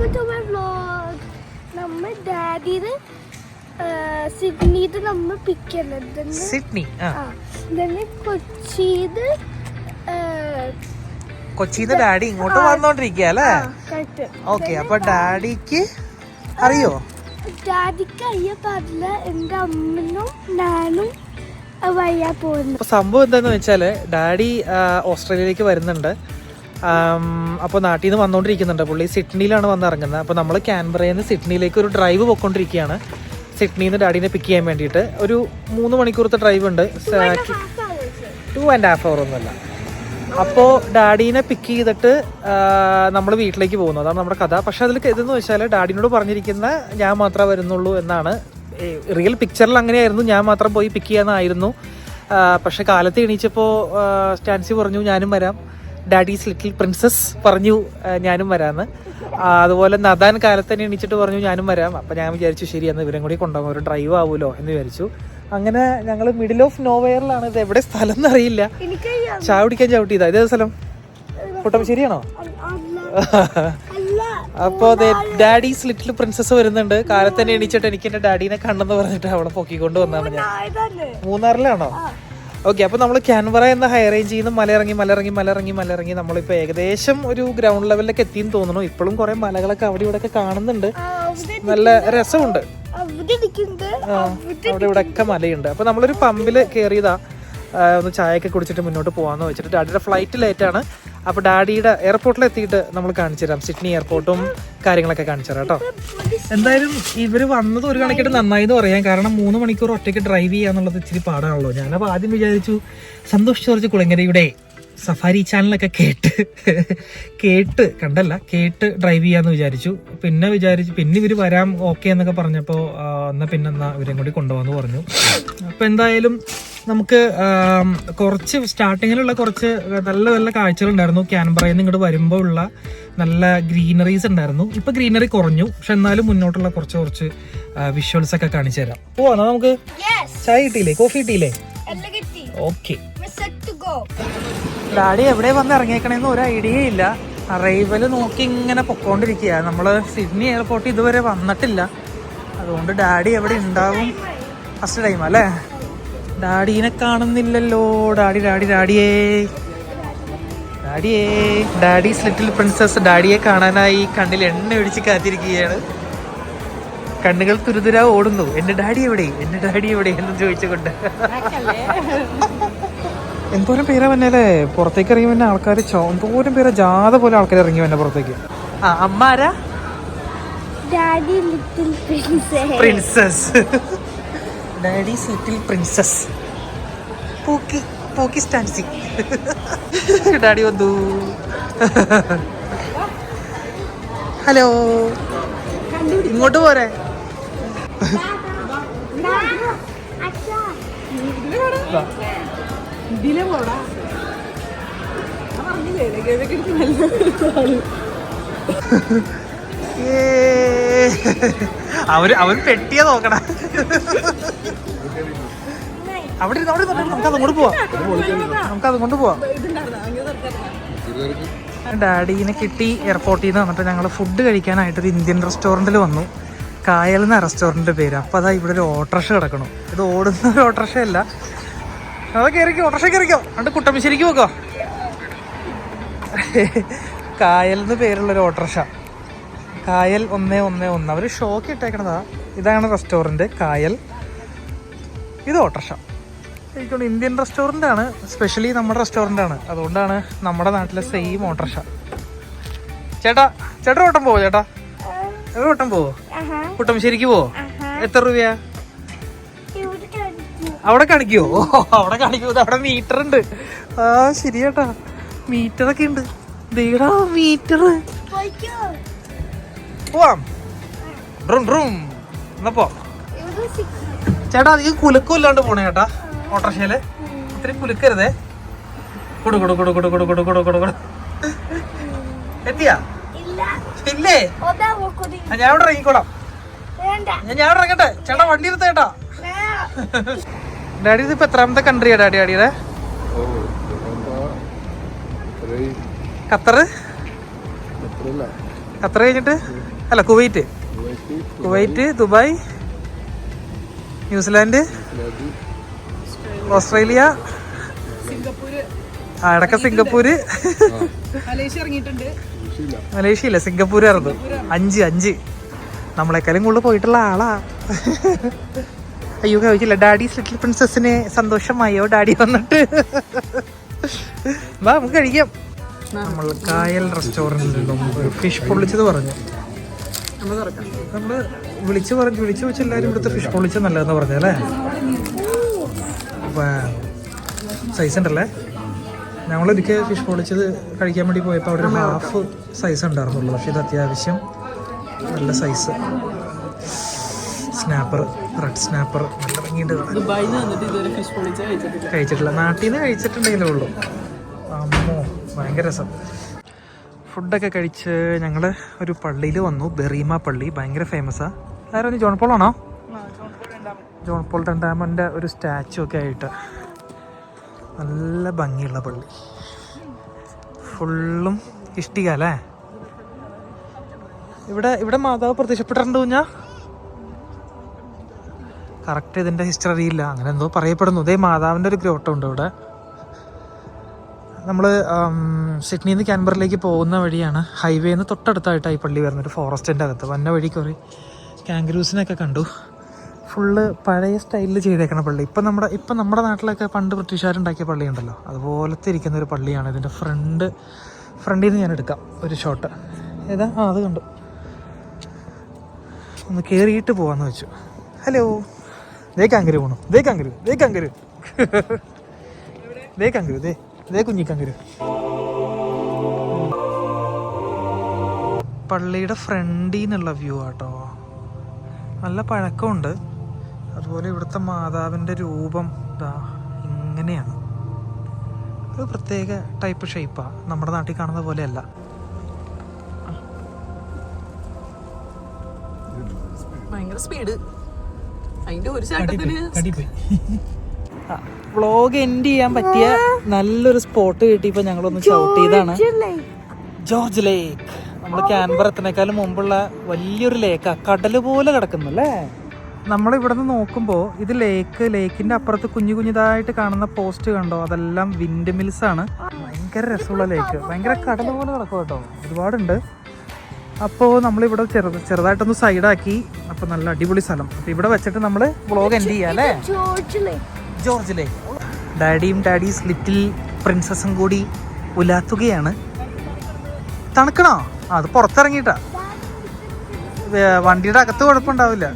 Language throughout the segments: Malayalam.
Welcome to my vlog. നമ്മൾ ഡാഡിനെ സിഡ്നിയിൽ നമ്മൾ പിക്ക് ചെയ്യുന്നത്. സിഡ്നി കൊച്ചിന്ന് ഡാഡി ഇങ്ങോട്ട് വന്നോണ്ടിരിക്കുക അല്ലേ? ഓക്കെ, അപ്പൊ ഡാഡിക്ക് അറിയോ? ഡാഡിക്ക് അറിയാൻ പാടില്ല. എന്റെ അമ്മനും ഞാനും വയ്യാ പോകുന്നു. സംഭവം എന്താന്ന് വെച്ചാല് ഡാഡി ഓസ്ട്രേലിയയിലേക്ക് വരുന്നുണ്ട്. അപ്പോൾ നാട്ടിൽ നിന്ന് വന്നുകൊണ്ടിരിക്കുന്നുണ്ട്. പുള്ളി സിഡ്നിയിലാണ് വന്നിറങ്ങുന്നത്. അപ്പോൾ നമ്മൾ ക്യാൻബറയിൽ നിന്ന് സിഡ്നിയിലേക്ക് ഒരു ഡ്രൈവ് പോയിക്കൊണ്ടിരിക്കുകയാണ്. സിഡ്നിയിൽ നിന്ന് ഡാഡിനെ പിക്ക് ചെയ്യാൻ വേണ്ടിയിട്ട് ഒരു 3 മണിക്കൂറത്തെ ഡ്രൈവ് ഉണ്ട്. 2.5 hour ഒന്നുമല്ല. അപ്പോൾ ഡാഡീനെ പിക്ക് ചെയ്തിട്ട് നമ്മൾ വീട്ടിലേക്ക് പോകുന്നു. അതാണ് നമ്മുടെ കഥ. പക്ഷെ അതിൽ ഇതെന്ന് വെച്ചാൽ ഡാഡിനോട് പറഞ്ഞിരിക്കുന്ന ഞാൻ മാത്രമേ വരുന്നുള്ളൂ എന്നാണ്. റിയൽ പിക്ചറിൽ അങ്ങനെയായിരുന്നു, ഞാൻ മാത്രം പോയി പിക്ക് ചെയ്യാനായിരുന്നു. പക്ഷെ കാലത്ത് എണീച്ചപ്പോൾ സ്റ്റാൻസി പറഞ്ഞു ഞാനും വരാം. ഡാഡീസ് ലിറ്റിൽ പ്രിൻസസ് പറഞ്ഞു ഞാനും വരാമെന്ന്. അതുപോലെ നദാൻ കാലത്ത് തന്നെ എണീച്ചിട്ട് പറഞ്ഞു ഞാനും വരാം. അപ്പം ഞാൻ വിചാരിച്ചു ശരി എന്ന് ഇവരും കൂടി കൊണ്ടുപോകാം, ഒരു ഡ്രൈവ് ആവുമല്ലോ എന്ന് വിചാരിച്ചു. അങ്ങനെ ഞങ്ങൾ മിഡിൽ ഓഫ് നോവെയറിലാണ്. ഇത് എവിടെ സ്ഥലം എന്നറിയില്ല. ചായ കുടിക്കാൻ ചവിട്ടിയതാ. ഇതേ സ്ഥലം കുട്ടമശ്ശേരിയാണോ? അപ്പോൾ ഡാഡീസ് ലിറ്റിൽ പ്രിൻസസ് വരുന്നുണ്ട്. കാലത്ത് തന്നെ എണീച്ചിട്ട് എനിക്ക് എൻ്റെ ഡാഡീനെ കണ്ടെന്ന് പറഞ്ഞിട്ട് അവിടെ പൊക്കിക്കൊണ്ട് വന്നാണ് ഞാൻ. മൂന്നാറിലാണോ? ഓക്കെ, അപ്പോൾ നമ്മൾ ക്യാൻബറ എന്ന ഹൈ റേഞ്ചിൽ നിന്ന് മലയിറങ്ങി നമ്മളിപ്പോൾ ഏകദേശം ഒരു ഗ്രൗണ്ട് ലെവലിലൊക്കെ എത്തിയെന്ന് തോന്നുന്നു. ഇപ്പോഴും കുറേ മലകളൊക്കെ അവിടെ ഇവിടെ ഒക്കെ കാണുന്നുണ്ട്. നല്ല രസമുണ്ട്. അവിടെ ഇവിടെ ഒക്കെ മലയുണ്ട്. അപ്പോൾ നമ്മളൊരു പമ്പിൽ കയറിയതാ, ഒന്ന് ചായയൊക്കെ കുടിച്ചിട്ട് മുന്നോട്ട് പോകാമെന്ന് വെച്ചിട്ട്. ഡാഡിയുടെ ഫ്ലൈറ്റ് ലേറ്റാണ്. അപ്പോൾ ഡാഡിയുടെ എയർപോർട്ടിൽ എത്തിയിട്ട് നമ്മൾ കാണിച്ചു തരാം. സിഡ്നി എയർപോർട്ടും കാര്യങ്ങളൊക്കെ കാണിച്ചു തരാം കേട്ടോ. എന്തായാലും ഇവർ വന്നത് ഒരു കണക്കിട്ട് നന്നായി എന്ന് പറയാം. കാരണം 3 മണിക്കൂർ ഒറ്റയ്ക്ക് ഡ്രൈവ് ചെയ്യാന്നുള്ളത് ഇച്ചിരി പാടാണല്ലോ. ഞാനപ്പോൾ ആദ്യം വിചാരിച്ചു സന്തോഷ് ജോർജ് കുളങ്ങരയുടെ സഫാരി ചാനലൊക്കെ കേട്ട് ഡ്രൈവ് ചെയ്യാന്ന് വിചാരിച്ചു. പിന്നെ ഇവർ വരാം ഓക്കെ എന്നൊക്കെ പറഞ്ഞപ്പോൾ എന്നാ ഇവരെയും കൂടി കൊണ്ടുപോകാന്ന് പറഞ്ഞു. അപ്പോൾ എന്തായാലും നമുക്ക് കുറച്ച് സ്റ്റാർട്ടിങ്ങിലുള്ള കുറച്ച് നല്ല നല്ല കാഴ്ചകളുണ്ടായിരുന്നു. ക്യാൻബറയിൽ നിന്ന് ഇങ്ങോട്ട് വരുമ്പോൾ ഉള്ള നല്ല ഗ്രീനറീസ് ഉണ്ടായിരുന്നു. ഇപ്പൊ ഗ്രീനറി കുറഞ്ഞു, പക്ഷെ എന്നാലും മുന്നോട്ടുള്ള കുറച്ച് വിഷ്വൽസ് ഒക്കെ കാണിച്ചു തരാം. പോവാണോ നമുക്ക്? ചായ കിട്ടിയില്ലേ? കോഫി കിട്ടിയില്ലേ? ഓക്കെ. ഡാഡി എവിടെ വന്ന് ഇറങ്ങിയേക്കണേന്ന് ഒരു ഐഡിയ ഇല്ല. അറൈവൽ നോക്കി ഇങ്ങനെ പൊക്കോണ്ടിരിക്കുക. നമ്മള് സിഡ്നി എയർപോർട്ടിൽ ഇതുവരെ വന്നിട്ടില്ല. അതുകൊണ്ട് ഡാഡി എവിടെ ഉണ്ടാവും? ഫസ്റ്റ് ടൈം അല്ലേ? ഡാഡീനെ കാണുന്നില്ലല്ലോ. ഡാഡീസ് ലിറ്റിൽ പ്രിൻസസ് ഡാഡിയെ കാണാനായി കണ്ണിൽ എണ്ണ ഒഴിച്ച് കാത്തിരിക്കുകയാണ്. കണ്ണുകൾ തുരുതുര ഓടുന്നു. എന്റെ ഡാഡി എവിടെ എന്ന് ചോദിച്ചുകൊണ്ട്. എന്തോരം പേരാ വന്നല്ലേ പുറത്തേക്ക് ഇറങ്ങി വന്ന ആൾക്കാർ. എന്തോരം പേരാ, ജാഥ പോലെ ആൾക്കാർ ഇറങ്ങി വന്ന പുറത്തേക്ക്. അമ്മാരാ? Daddy little princess. Daddy's little princess. Pookie സ്റ്റാൻസി. ഡാഡി വന്നു. ഹലോ, ഇങ്ങോട്ട് പോരെ? അവൻ പെട്ടിയാ നോക്കണ. അവിടെ നമുക്കതുകൊണ്ട് പോവാം. ഡാഡീനെ കിട്ടി എയർപോർട്ടിൽ നിന്ന് വന്നിട്ട് ഞങ്ങൾ ഫുഡ് കഴിക്കാനായിട്ടൊരു ഇന്ത്യൻ റെസ്റ്റോറൻറ്റിൽ വന്നു. കായൽ എന്ന റെസ്റ്റോറൻറ്റിൻ്റെ പേര്. അപ്പോൾ അതാ ഇവിടെ ഒരു ഓട്ടോറിക്ഷ കിടക്കണം. ഇത് ഓടുന്ന ഒരു ഓട്ടോറിക്ഷ അല്ല. അത് ഓട്ടോറിക്ഷ കയറിക്കോ. എന്നിട്ട് കുട്ടമശ്ശേരിക്ക് പോക്കോ. കായൽ എന്ന് പേരുള്ളൊരു ഓട്ടോറിക്ഷ. കായൽ 111. അവർ ഷോക്ക് ഇട്ടേക്കണതാ. ഇതാണ് റെസ്റ്റോറൻറ്റ് കായൽ. ഇത് ഓട്ടോറിക്ഷ. എനിക്കൊണ്ട് ഇന്ത്യൻ റെസ്റ്റോറൻ്റ് ആണ്, സ്പെഷ്യലി നമ്മുടെ റെസ്റ്റോറൻ്റ് ആണ്. അതുകൊണ്ടാണ് നമ്മുടെ നാട്ടിലെ സെയിം ഓട്ടോറിക്ഷ. ചേട്ടാ ഓട്ടം പോവോ? ചേട്ടാ ഓട്ടം പോവോ? കുട്ടമശ്ശേരിക്ക് പോവോ? എത്ര രൂപയാ? അവിടെ കാണിക്കുവോ? അവിടെ കാണിക്കുമോ? അവിടെ മീറ്റർ ഉണ്ട്. ശരിയേട്ടാ, മീറ്ററൊക്കെ ഉണ്ട്. ദേടാ മീറ്റർ. പോവാം. എന്നാ പോ ചേട്ടാ. അധികം കുലുക്കം ഇല്ലാണ്ട് പോണേ ചേട്ടാ ഓട്ടോറിക്ഷയില്. ഇത്തിരി കുലുക്കരുതേ. കൊടു. എത്തിയാ? ഇല്ലേ? ഞാൻ ഇവിടെ ഇറങ്ങിക്കോളാം. ഞാൻ ഇവിടെ ഇറങ്ങട്ടെ? ചേട്ടാ വണ്ടി എടുത്ത ചേട്ടാ. ഡാഡി ഇതിപ്പോ എത്രാമത്തെ കൺട്രിയാ ഡാഡിയുടെ? ഖത്തർ കഴിഞ്ഞിട്ട് അല്ല Kuwait, Kuwait, Dubai, New Zealand, Australia, ഇടയ്ക്ക് സിംഗപ്പൂര്, മലേഷ്യ ഇല്ല സിംഗപ്പൂരായിരുന്നു. 5 നമ്മളെക്കാളും കൂടുതൽ പോയിട്ടുള്ള ആളാ. അയ്യോ ചോദിച്ചില്ല ഡാഡീസ് ലിറ്റിൽ പ്രിൻസസിന് സന്തോഷമായോ ഡാഡി വന്നിട്ട്? വാ നമുക്ക് കഴിക്കാം. നമ്മൾ കായൽ റെസ്റ്റോറൻറ്റിൽ ഫിഷ് പൊള്ളിച്ചത് പറഞ്ഞു. നമ്മള് വിളിച്ചു വെച്ച് എല്ലാവരും ഇവിടുത്തെ ഫിഷ് പൊള്ളിച്ചത് നല്ലതെന്ന് പറഞ്ഞല്ലേ. സൈസ് ഉണ്ടല്ലേ. ഞങ്ങളൊരിക്കൽ ഫിഷ് പൊള്ളിച്ചത് കഴിക്കാൻ വേണ്ടി പോയപ്പോൾ അവിടെ ഒരു ഹാഫ് സൈസ് ഉണ്ടായിരുന്നുള്ളൂ. പക്ഷെ ഇത് അത്യാവശ്യം നല്ല സൈസ് സ്നാപ്പർ, റെഡ് സ്നാപ്പർ നല്ല ഭംഗിയുണ്ട്. കഴിച്ചിട്ടില്ല, നാട്ടിൽ നിന്ന് കഴിച്ചിട്ടുണ്ടെങ്കിലേ ഉള്ളൂ. അമ്മോ ഭയങ്കര രസം. ഫുഡൊക്കെ കഴിച്ച് ഞങ്ങൾ ഒരു പള്ളിയിൽ വന്നു, ബെറീമ പള്ളി. ഭയങ്കര ഫേമസാണ്. ആരാണ്? ജോൺ പോൾ ആണോ? ജോൺ പോൾ രണ്ടാമൻ്റെ ഒരു സ്റ്റാച്ചു ഒക്കെ ആയിട്ട് നല്ല ഭംഗിയുള്ള പള്ളി. ഫുള്ളും ഇഷ്ടിക അല്ലേ. ഇവിടെ മാതാവ് പ്രത്യക്ഷപ്പെട്ടിട്ടുണ്ടോ? ഞാൻ കറക്റ്റ് ഇതിൻ്റെ ഹിസ്റ്ററി അറിയില്ല, അങ്ങനെ എന്തോ പറയപ്പെടുന്നു. ഇതേ മാതാവിൻ്റെ ഒരു ഗ്രോട്ടം ഉണ്ട് ഇവിടെ. നമ്മൾ സിഡ്നിയിൽ നിന്ന് ക്യാൻബറിലേക്ക് പോകുന്ന വഴിയാണ്. ഹൈവേന്ന് തൊട്ടടുത്തായിട്ടാണ് ഈ പള്ളി വരുന്നത്. ഒരു ഫോറസ്റ്റിൻ്റെ അകത്ത് വന്ന വഴി കുറേ കാങ്കറൂസിനൊക്കെ കണ്ടു. ഫുള്ള് പഴയ സ്റ്റൈലിൽ ചെയ്തേക്കണ പള്ളി. ഇപ്പം നമ്മുടെ നാട്ടിലൊക്കെ പണ്ട് ബ്രിട്ടീഷുകാരുണ്ടാക്കിയ പള്ളി ഉണ്ടല്ലോ, അതുപോലത്തെ ഇരിക്കുന്ന ഒരു പള്ളിയാണ്. ഇതിൻ്റെ ഫ്രണ്ടിൽ നിന്ന് ഞാൻ എടുക്കാം ഒരു ഷോട്ട്. ഏതാ? അത് കണ്ടു. ഒന്ന് കയറിയിട്ട് പോവാന്ന് വെച്ചു. ഹലോ, ദേ കാങ്കരു പോണു. ദേ കുഞ്ഞിക്കങ്കരു. പള്ളിയുടെ ഫ്രണ്ടിൽ നിന്നുള്ള വ്യൂ ആട്ടോ. നല്ല പഴക്കമുണ്ട്. അതുപോലെ ഇവിടുത്തെ മാതാവിൻ്റെ രൂപം ഇതാ ഇങ്ങനെയാണ്. ഒരു പ്രത്യേക ടൈപ്പ് ഷേപ്പാണ്, നമ്മുടെ നാട്ടിൽ കാണുന്ന പോലെയല്ല. ഭയങ്കര സ്പീഡ്. അതിന്റെ ഒരു ചാട്ടത്തിന് വ്ളോഗ് എൻഡ് ചെയ്യാൻ പറ്റിയ നല്ലൊരു സ്പോട്ട് കിട്ടിയപ്പോൾ ഞങ്ങളൊന്ന് ഷൗട്ട് ചെയ്താണ്. ജോർജ് ലേക്ക്. നമ്മൾ ക്യാൻബറ എത്തുന്നേക്കാളും മുമ്പുള്ള വലിയൊരു ലേക്കാ, കടല് പോലെ കിടക്കുന്നല്ലേ. നമ്മളിവിടെ നിന്ന് നോക്കുമ്പോൾ ഇത് ലേക്കിൻ്റെ അപ്പുറത്ത് കുഞ്ഞിതായിട്ട് കാണുന്ന പോസ്റ്റ് കണ്ടോ, അതെല്ലാം വിൻഡ് മിൽസ് ആണ്. ഭയങ്കര രസമുള്ള ലേക്ക്, ഭയങ്കര കടൽ പോലെ കിടക്കും കേട്ടോ, ഒരുപാടുണ്ട്. അപ്പോൾ നമ്മളിവിടെ ചെറുതായിട്ടൊന്ന് സൈഡാക്കി. അപ്പോൾ നല്ല അടിപൊളി സ്ഥലം. അപ്പോൾ ഇവിടെ വെച്ചിട്ട് നമ്മൾ വ്ളോഗ് എൻഡ് ചെയ്യാം അല്ലേ. ജോർജ് ലേക്ക്. ഡാഡിയും ഡാഡീസ് ലിറ്റിൽ പ്രിൻസസും കൂടി ഉലാത്തുകയാണ്. തണുക്കണോ? അത് പുറത്തിറങ്ങിയിട്ടാ, വണ്ടിയുടെ അകത്ത് കുഴപ്പമുണ്ടാവില്ല.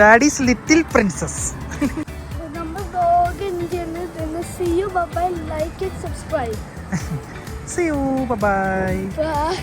Daddy's little princess. See you, bye-bye, like and subscribe. See you, bye-bye. Bye.